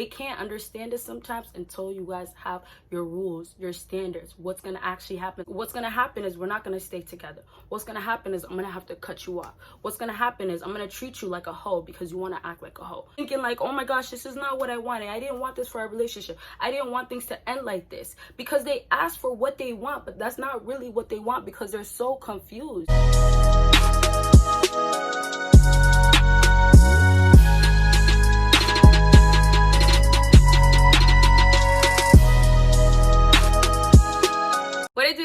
They can't understand it sometimes until you guys have your rules, your standards, what's gonna actually happen. What's gonna happen is we're not gonna stay together. What's gonna happen is I'm gonna have to cut you off. What's gonna happen is I'm gonna treat you like a hoe because you wanna act like a hoe. Thinking like, oh my gosh, this is not what I wanted. I didn't want this for our relationship. I didn't want things to end like this. Because they ask for what they want, but that's not really what they want because they're so confused.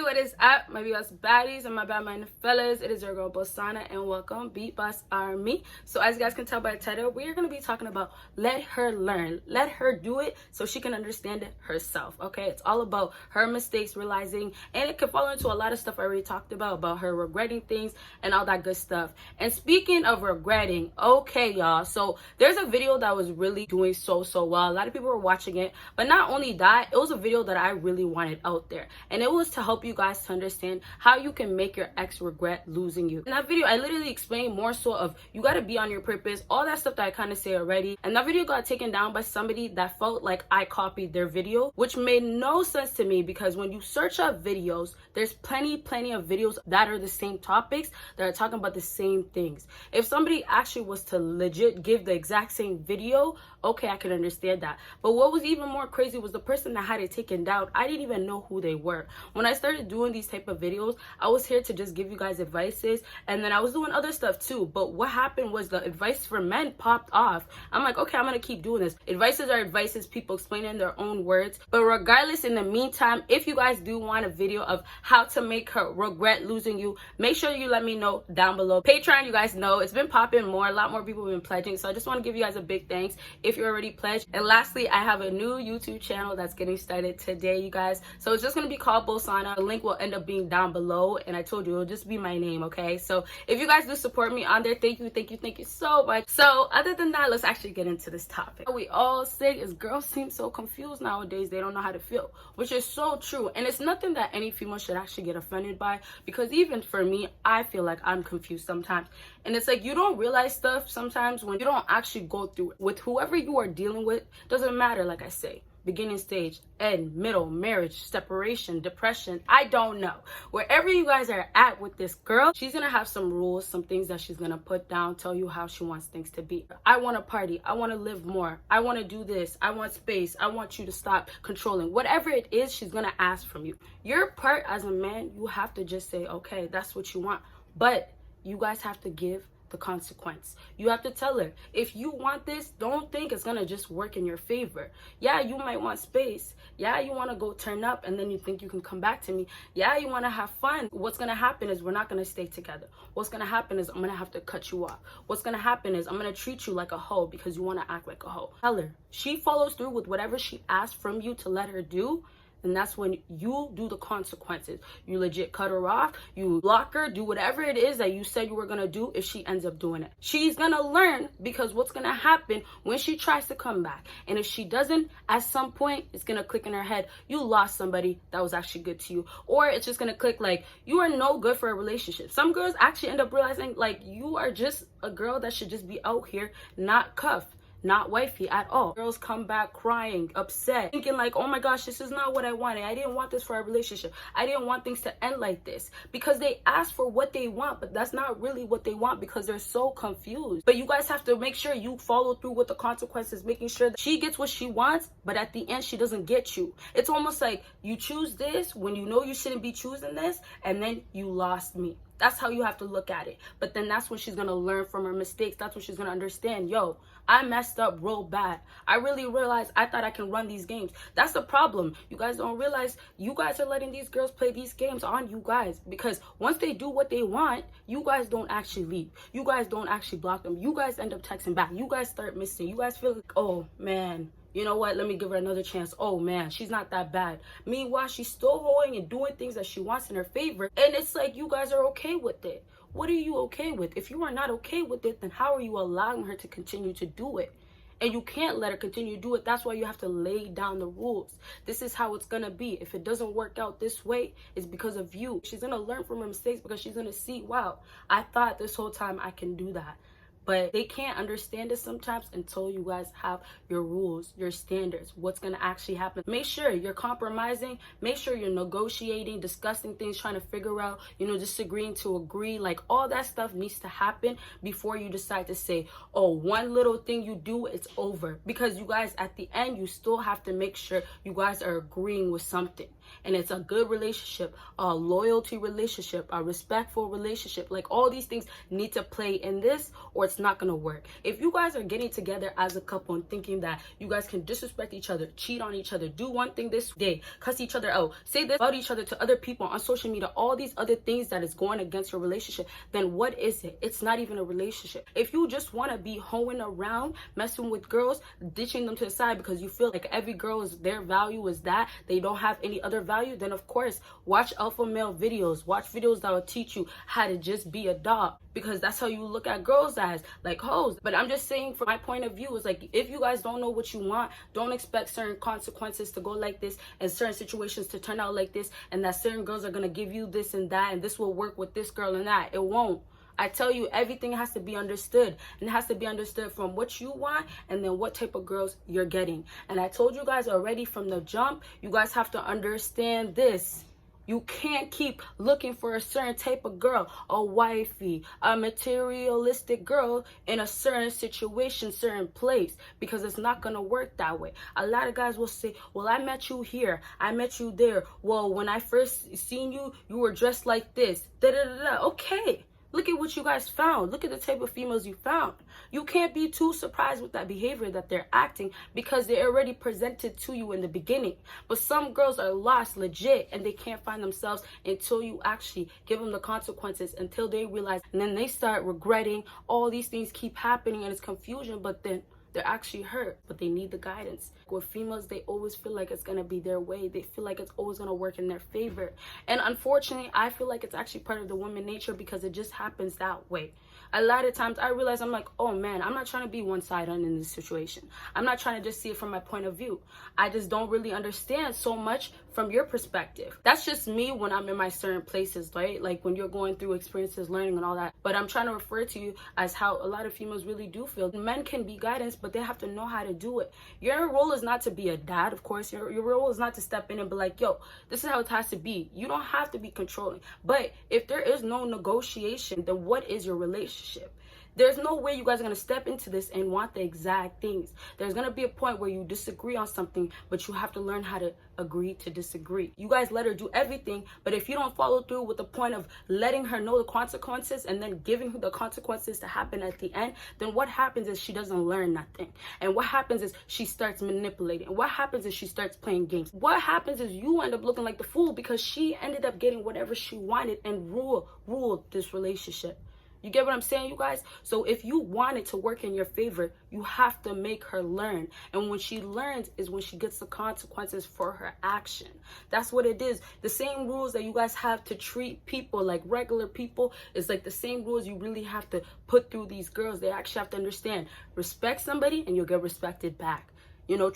What is up, my BBossBaddies and my bad mind fellas? It is your girl Bosana and welcome BBossArmy. So as you guys can tell by the title, we are going to be talking about let her learn, let her do it so she can understand it herself. Okay, it's all about her mistakes, realizing, and it could fall into a lot of stuff I already talked about her regretting things and all that good stuff. And speaking of regretting, okay y'all, so there's a video that was really doing so well. A lot of people were watching it, but not only that, it was a video that I really wanted out there, and it was to help you guys to understand how you can make your ex regret losing you. In that video, I literally explained more so of you got to be on your purpose, all that stuff that I kind of say already. And that video got taken down by somebody that felt like I copied their video, which made no sense to me because when you search up videos, there's plenty of videos that are the same topics that are talking about the same things. If somebody actually was to legit give the exact same video, okay, I could understand that. But what was even more crazy was the person that had it taken down. I didn't even know who they were. When I started doing these type of videos, I was here to just give you guys advices, and then I was doing other stuff too. But what happened was the advice for men popped off. I'm like, okay, I'm gonna keep doing this. Advices are advices, people explain in their own words. But regardless, in the meantime, if you guys do want a video of how to make her regret losing you, make sure you let me know down below. Patreon, you guys know it's been popping more, a lot more people have been pledging, so I just want to give you guys a big thanks if you're already pledged. And lastly, I have a new YouTube channel that's getting started today, you guys. So it's just gonna be called Bosana. The link will end up being down below, and I told you it'll just be my name, okay? So if you guys do support me on there, thank you so much. So other than that, let's actually get into this topic. What we all say is girls seem so confused nowadays, they don't know how to feel, which is so true. And it's nothing that any female should actually get offended by, because even for me, I feel like I'm confused sometimes. And it's like you don't realize stuff sometimes when you don't actually go through it. With whoever you are dealing with, doesn't matter, like I say, beginning stage, end, middle, marriage, separation, depression, I don't know. Wherever you guys are at with this girl, she's gonna have some rules, some things that she's gonna put down, tell you how she wants things to be. I want to party, I want to live more, I want to do this, I want space, I want you to stop controlling. Whatever it is, she's gonna ask from you. Your part as a man, you have to just say, okay, that's what you want. But you guys have to give the consequence. You have to tell her, if you want this, don't think it's gonna just work in your favor. Yeah, you might want space. Yeah, you want to go turn up and then you think you can come back to me. Yeah, you want to have fun. What's gonna happen is we're not gonna stay together. What's gonna happen is I'm gonna have to cut you off. What's gonna happen is I'm gonna treat you like a hoe because you want to act like a hoe. Tell her. She follows through with whatever she asked from you to let her do, and that's when you do the consequences. You legit cut her off, you block her, do whatever it is that you said you were gonna do if she ends up doing it. She's gonna learn, because what's gonna happen when she tries to come back, and if she doesn't, at some point it's gonna click in her head, you lost somebody that was actually good to you. Or it's just gonna click like, you are no good for a relationship. Some girls actually end up realizing like you are just a girl that should just be out here, not cuffed, not wifey at all. Girls come back crying, upset, thinking like, oh my gosh, this is not what I wanted. I didn't want this for our relationship. I didn't want things to end like this. Because they ask for what they want, but that's not really what they want because they're so confused. But you guys have to make sure you follow through with the consequences, making sure that she gets what she wants, but at the end, she doesn't get you. It's almost like you choose this when you know you shouldn't be choosing this, and then you lost me. That's how you have to look at it. But then that's when she's going to learn from her mistakes. That's when she's going to understand, yo, I messed up real bad. I really realized I thought I can run these games. That's the problem. You guys don't realize you guys are letting these girls play these games on you guys. Because once they do what they want, you guys don't actually leave. You guys don't actually block them. You guys end up texting back. You guys start missing. You guys feel like, oh, man, you know what, let me give her another chance. Oh man, she's not that bad. Meanwhile, she's still hoeing and doing things that she wants in her favor, and it's like you guys are okay with it. What are you okay with? If you are not okay with it, then how are you allowing her to continue to do it? And you can't let her continue to do it. That's why you have to lay down the rules. This is how it's gonna be. If it doesn't work out this way, it's because of you. She's gonna learn from her mistakes because she's gonna see, wow, I thought this whole time I can do that. But they can't understand it sometimes until you guys have your rules, your standards, what's gonna actually happen. Make sure you're compromising, make sure you're negotiating, discussing things, trying to figure out, disagreeing to agree. Like, all that stuff needs to happen before you decide to say, oh, one little thing you do, it's over. Because you guys, at the end, you still have to make sure you guys are agreeing with something. And it's a good relationship, a loyalty relationship, a respectful relationship. Like, all these things need to play in this, or it's not gonna work. If you guys are getting together as a couple and thinking that you guys can disrespect each other, cheat on each other, do one thing this day, cuss each other out, say this about each other to other people on social media, all these other things that is going against your relationship, then what is it? It's not even a relationship. If you just want to be hoeing around, messing with girls, ditching them to the side because you feel like every girl is, their value is that, they don't have any other value, then of course watch alpha male videos, watch videos that will teach you how to just be a dog, because that's how you look at girls as, like, hoes. But I'm just saying, from my point of view, is like, if you guys don't know what you want, don't expect certain consequences to go like this and certain situations to turn out like this, and that certain girls are gonna give you this and that, and this will work with this girl and that. It won't. I tell you, everything has to be understood, and it has to be understood from what you want and then what type of girls you're getting. And I told you guys already from the jump, you guys have to understand this. You can't keep looking for a certain type of girl, a wifey, a materialistic girl in a certain situation, certain place, because it's not going to work that way. A lot of guys will say, well, I met you here, I met you there. Well, when I first seen you, you were dressed like this. Okay. Look at what you guys found. Look at the type of females you found. You can't be too surprised with that behavior that they're acting, because they already presented to you in the beginning. But some girls are lost legit, and they can't find themselves until you actually give them the consequences, until they realize, and then they start regretting. All these things keep happening and it's confusion, but then they're actually hurt, but they need the guidance. With females, they always feel like it's gonna be their way. They feel like it's always gonna work in their favor. And unfortunately, I feel like it's actually part of the woman nature, because it just happens that way. A lot of times I realize, I'm like, oh man, I'm not trying to be one-sided in this situation. I'm not trying to just see it from my point of view. I just don't really understand so much from your perspective. That's just me when I'm in my certain places, right? Like when you're going through experiences, learning and all that. But I'm trying to refer to you as how a lot of females really do feel. Men can be guidance, but they have to know how to do it. Your role is not to be a dad, of course. Your role is not to step in and be like, yo, this is how it has to be. You don't have to be controlling. But if there is no negotiation, then what is your relationship? There's no way you guys are going to step into this and want the exact things. There's going to be a point where you disagree on something, but you have to learn how to agree to disagree. You guys let her do everything, but if you don't follow through with the point of letting her know the consequences and then giving her the consequences to happen at the end, then what happens is she doesn't learn nothing. And what happens is she starts manipulating. And what happens is she starts playing games. What happens is you end up looking like the fool, because she ended up getting whatever she wanted and ruled this relationship. You get what I'm saying, you guys? So if you want it to work in your favor, you have to make her learn. And when she learns is when she gets the consequences for her action. That's what it is. The same rules that you guys have to treat people like regular people is like the same rules you really have to put through these girls. They actually have to understand. Respect somebody and you'll get respected back.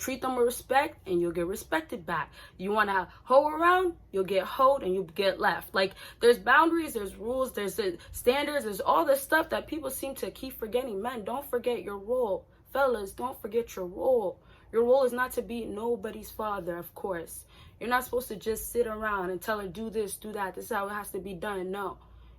Treat them with respect and you'll get respected back. You want to hoe around, you'll get hoed and you get left. Like, there's boundaries, there's rules, there's standards, there's all this stuff that people seem to keep forgetting. Man, don't forget your role. Fellas, don't forget your role. Your role is not to be nobody's father, of course. You're not supposed to just sit around and tell her, do this, do that. This is how it has to be done. No.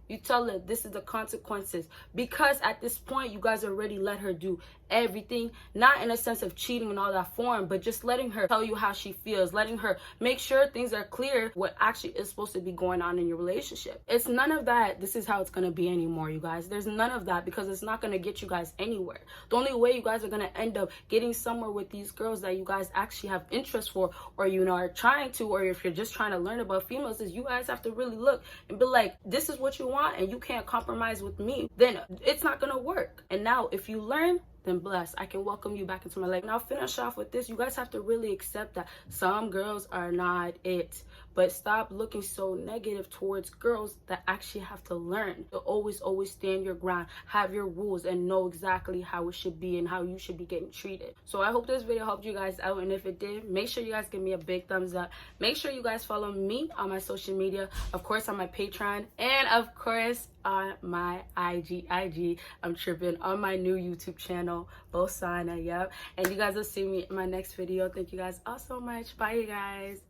You tell her this is the consequences, because at this point you guys already let her do everything, not in a sense of cheating and all that form, but just letting her tell you how she feels, letting her make sure things are clear, what actually is supposed to be going on in your relationship. It's none of that, this is how it's going to be anymore, you guys. There's none of that, because it's not going to get you guys anywhere. The only way you guys are going to end up getting somewhere with these girls that you guys actually have interest for, or are trying to, or if you're just trying to learn about females, is you guys have to really look and be like, this is what you want and you can't compromise with me, then it's not going to work. And now if you learn, then bless. I can welcome you back into my life. And I'll finish off with this. You guys have to really accept that some girls are not it. But stop looking so negative towards girls that actually have to learn. To always stand your ground, have your rules, and know exactly how it should be and how you should be getting treated. So I hope this video helped you guys out, and if it did, make sure you guys give me a big thumbs up. Make sure you guys follow me on my social media, of course on my Patreon, and of course on my IG. I'm tripping, on my new YouTube channel, Bosana. Yep. And you guys will see me in my next video. Thank you guys all so much. Bye, you guys.